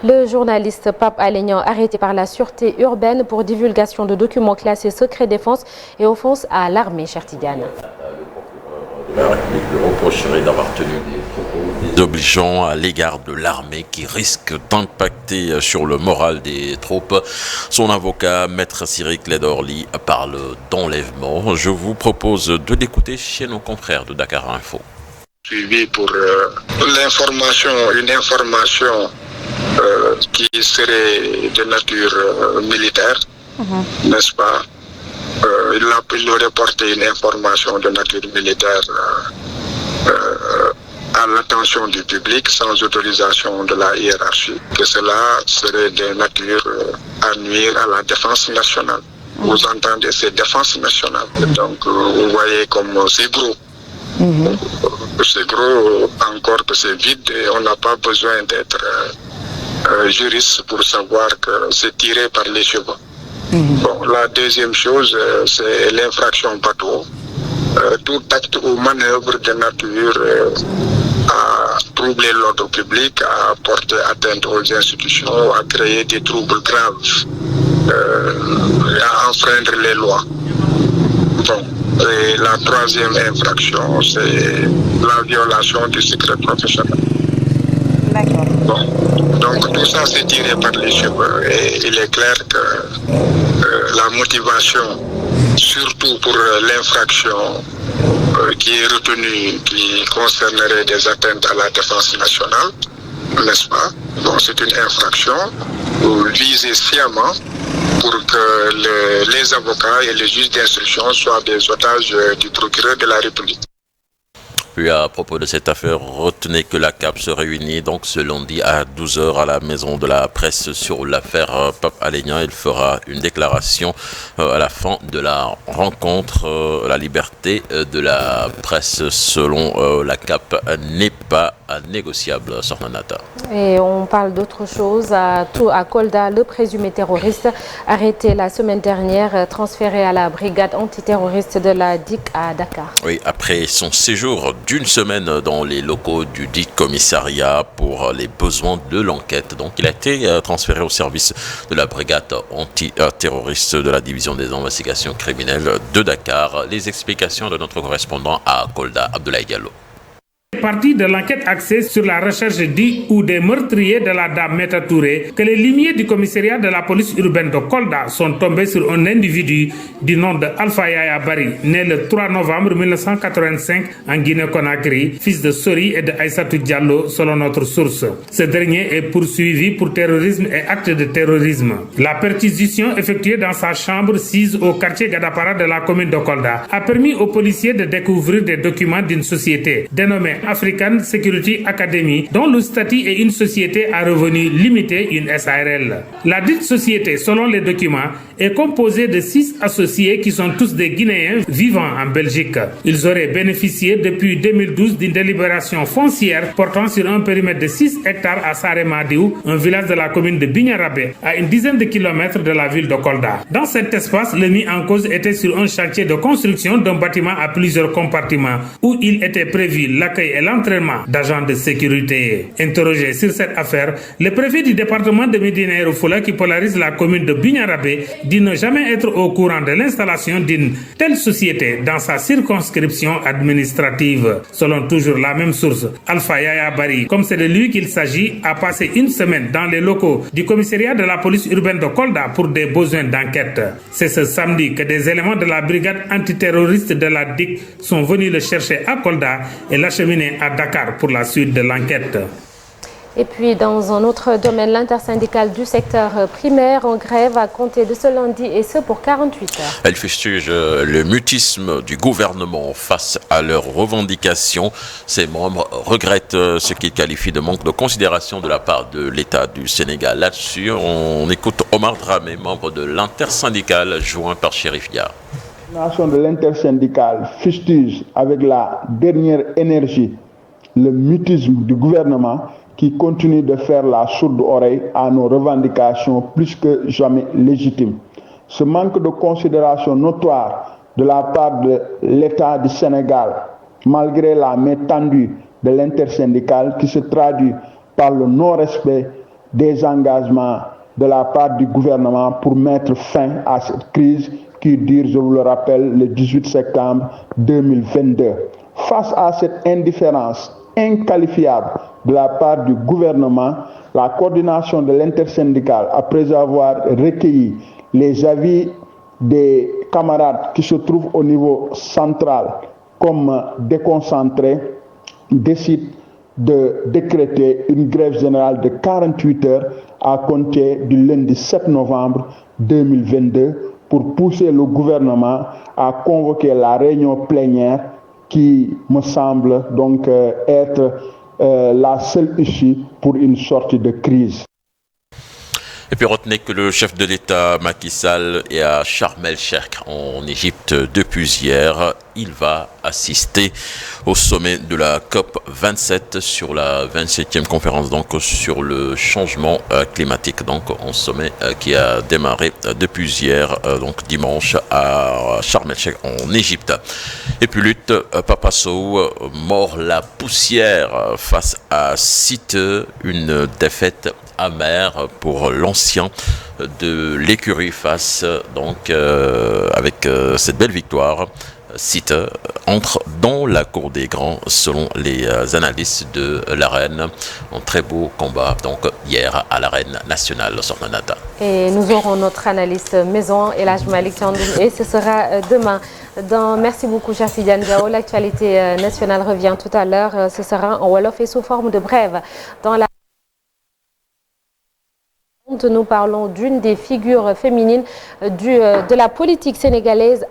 Le journaliste Pape Alé Niang arrêté par la sûreté urbaine pour divulgation de documents classés secret défense et offense à l'armée. Cher Tidiane. La République lui reprocherait d'avoir tenu des propos désobligeants à l'égard de l'armée qui risque d'impacter sur le moral des troupes. Son avocat, Maître Cyril Clédorli, parle d'enlèvement. Je vous propose de l'écouter chez nos confrères de Dakar Info. Suivi pour une information qui serait de nature militaire, n'est-ce pas? Il aurait porté une information de nature militaire à l'attention du public sans autorisation de la hiérarchie, que cela serait de nature à nuire à la défense nationale. Vous entendez, c'est défense nationale. Donc, vous voyez comme c'est gros. C'est gros, encore que c'est vide et on n'a pas besoin d'être juriste pour savoir que c'est tiré par les cheveux. Bon, la deuxième chose, c'est l'infraction bateau. Tout acte ou manœuvre de nature à troubler l'ordre public, à porter atteinte aux institutions, à créer des troubles graves, à enfreindre les lois. Bon. Et la troisième infraction, c'est la violation du secret professionnel. D'accord. Bon. Donc tout ça, c'est tiré par les cheveux. Et il est clair que la motivation, surtout pour l'infraction qui est retenue, qui concernerait des atteintes à la défense nationale, n'est-ce pas? Donc c'est une infraction visée sciemment pour que les avocats et les juges d'instruction soient des otages du procureur de la République. Puis à propos de cette affaire, retenez que la CAP se réunit donc ce lundi à 12h à la Maison de la Presse sur l'affaire Pape Alé Niang. Il fera une déclaration à la fin de la rencontre. La liberté de la presse selon la CAP n'est pas négociable, Sornanata. Et on parle d'autre chose. À Kolda, le présumé terroriste arrêté la semaine dernière, transféré à la brigade antiterroriste de la DIC à Dakar. Oui, après son séjour d'une semaine dans les locaux du dit commissariat pour les besoins de l'enquête. Donc il a été transféré au service de la brigade antiterroriste de la division des investigations criminelles de Dakar. Les explications de notre correspondant à Kolda, Abdoulaye Diallo. Partie de l'enquête axée sur la recherche du ou des meurtriers de la dame Meta Touré que les limiers du commissariat de la police urbaine de Kolda sont tombés sur un individu du nom de Alpha Yaya Bari, né le 3 novembre 1985 en Guinée-Conakry, fils de Sori et de Aïssatou Diallo selon notre source. Ce dernier est poursuivi pour terrorisme et acte de terrorisme. La perquisition effectuée dans sa chambre sise au quartier Gadapara de la commune de Kolda a permis aux policiers de découvrir des documents d'une société dénommée African Security Academy, dont le statut est une société à revenus limités, une SARL. La dite société, selon les documents, est composée de 6 associés qui sont tous des Guinéens vivant en Belgique. Ils auraient bénéficié depuis 2012 d'une délibération foncière portant sur un périmètre de 6 hectares à Saremadiou, un village de la commune de Bignarabé, à une dizaine de kilomètres de la ville de Kolda. Dans cet espace, le mis en cause était sur un chantier de construction d'un bâtiment à plusieurs compartiments où il était prévu l'accueil et l'entraînement d'agents de sécurité. Interrogé sur cette affaire, le préfet du département de Médina Yoro Foulah, qui polarise la commune de Bignarabé, dit ne jamais être au courant de l'installation d'une telle société dans sa circonscription administrative. Selon toujours la même source, Alpha Yaya Bari, comme c'est de lui qu'il s'agit, a passé une semaine dans les locaux du commissariat de la police urbaine de Kolda pour des besoins d'enquête. C'est ce samedi que des éléments de la brigade antiterroriste de la DIC sont venus le chercher à Kolda et l'acheminer à Dakar pour la suite de l'enquête. Et puis, dans un autre domaine, l'intersyndicale du secteur primaire en grève a compté de ce lundi et ce pour 48 heures. Elle fustige le mutisme du gouvernement face à leurs revendications. Ses membres regrettent ce qu'ils qualifient de manque de considération de la part de l'État du Sénégal. Là-dessus, on écoute Omar Dramé, membre de l'intersyndicale, joint par Chérif Yar. La nation de l'intersyndicale fustige avec la dernière énergie le mutisme du gouvernement qui continue de faire la sourde oreille à nos revendications plus que jamais légitimes. Ce manque de considération notoire de la part de l'État du Sénégal, malgré la main tendue de l'intersyndicale qui se traduit par le non-respect des engagements de la part du gouvernement pour mettre fin à cette crise qui dure, je vous le rappelle, le 18 septembre 2022. Face à cette indifférence inqualifiable de la part du gouvernement, la coordination de l'intersyndicale, après avoir recueilli les avis des camarades qui se trouvent au niveau central comme déconcentrés, décide de décréter une grève générale de 48 heures à compter du lundi 7 novembre 2022 pour pousser le gouvernement à convoquer la réunion plénière qui me semble donc être la seule issue pour une sortie de crise. Et puis retenez que le chef de l'État Macky Sall est à Sharm el-Sheikh en Égypte depuis hier. Il va assister au sommet de la COP 27 sur la 27e conférence donc sur le changement climatique, donc un sommet qui a démarré depuis hier donc dimanche à Sharm el-Sheikh en Égypte. Et puis lutte, Papa Sow mord la poussière face à Site, une défaite amère pour l'ancien de l'écurie face donc avec cette belle victoire. Site entre dans la cour des grands selon les analystes de l'arène. Un très beau combat donc hier à l'arène nationale Sornanata. Et nous aurons notre analyste maison Elhadj Malick Thiandoum et ce sera demain. Merci beaucoup Cheikh Tidiane Diawo. L'actualité nationale revient tout à l'heure. Ce sera en wolof et sous forme de brève. Dans la nous parlons d'une des figures féminines de la politique sénégalaise.